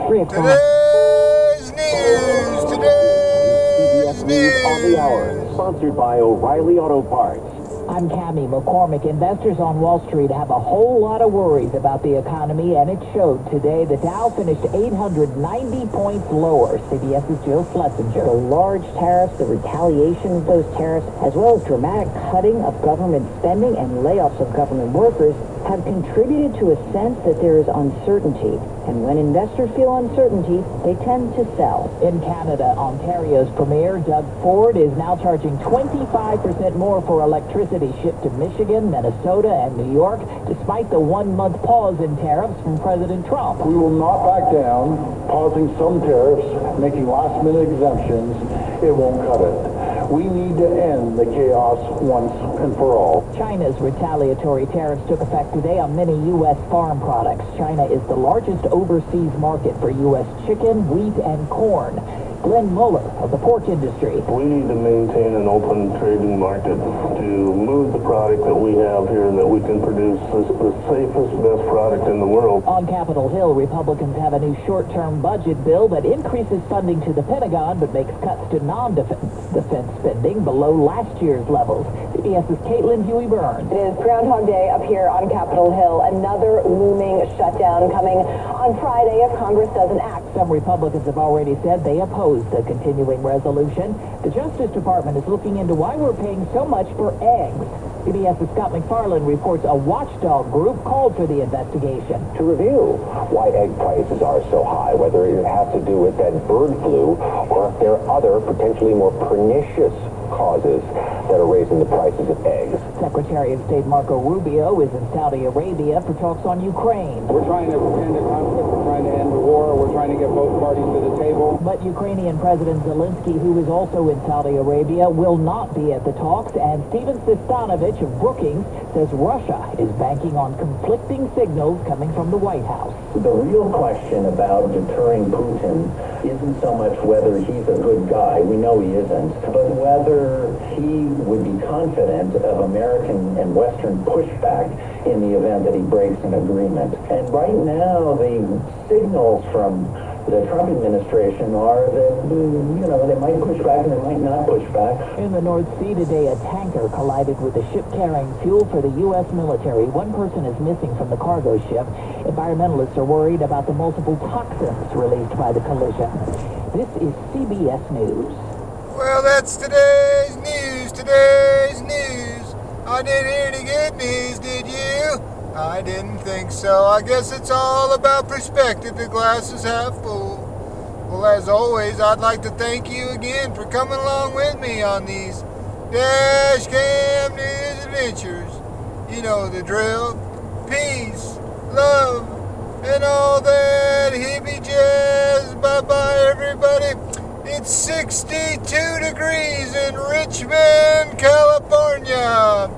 3 o'clock. Today's news on the hour, sponsored by O'Reilly Auto Parts. I'm Cammie McCormick. Investors on Wall Street have a whole lot of worries about the economy, and it showed today. The Dow finished 890 points lower. CBS's Jill Schlesinger. The large tariffs, the retaliation of those tariffs, as well as dramatic cutting of government spending and layoffs of government workers have contributed to a sense that there is uncertainty. And when investors feel uncertainty, they tend to sell. In Canada, Ontario's Premier, Doug Ford, is now charging 25% more for electricity shipped to Michigan, Minnesota, and New York, despite the one-month pause in tariffs from President Trump. We will not back down, pausing some tariffs, making last-minute exemptions. It won't cut it. We need to end the chaos once and for all. China's retaliatory tariffs took effect today on many U.S. farm products. China is the largest overseas market for U.S. chicken, wheat, and corn. Glenn Mueller of the pork industry. We need to maintain an open trading market to move the product that we have here, that we can produce the safest, best product in the world. On Capitol Hill, Republicans have a new short-term budget bill that increases funding to the Pentagon but makes cuts to non-defense spending below last year's levels. CBS's Caitlin Huey-Burns. It is Groundhog Day up here on Capitol Hill. Another looming shutdown coming on Friday if Congress doesn't act. Some Republicans have already said they oppose the continuing resolution. The Justice Department is looking into why we're paying so much for eggs. CBS's Scott McFarland reports a watchdog group called for the investigation. To review why egg prices are so high, whether it has to do with that bird flu or if there are other potentially more pernicious causes that are raising the prices of eggs. Secretary of State Marco Rubio is in Saudi Arabia for talks on Ukraine. We're trying to end the conflict, we're trying to end the war, we're trying to get both parties to the table. But Ukrainian President Zelensky, who is also in Saudi Arabia, will not be at the talks, and Steven Sistanovich of Brookings says Russia is banking on conflicting signals coming from the White House. The real question about deterring Putin isn't so much whether he's a good guy, we know he isn't, but whether he would be confident of American and Western pushback in the event that he breaks an agreement. And right now, the signals from the Trump administration are that, they might push back and they might not push back. In the North Sea today, a tanker collided with a ship carrying fuel for the U.S. military. One person is missing from the cargo ship. Environmentalists are worried about the multiple toxins released by the collision. This is CBS News. Well, that's today's news. I didn't hear any good news, did you? I didn't think so. I guess it's all about perspective. The glass is half full. Well, as always, I'd like to thank you again for coming along with me on these Dash Cam News adventures. You know the drill. Peace, love, and all that hippie jazz. Bye-bye, everybody. It's 62 degrees in Richmond, California.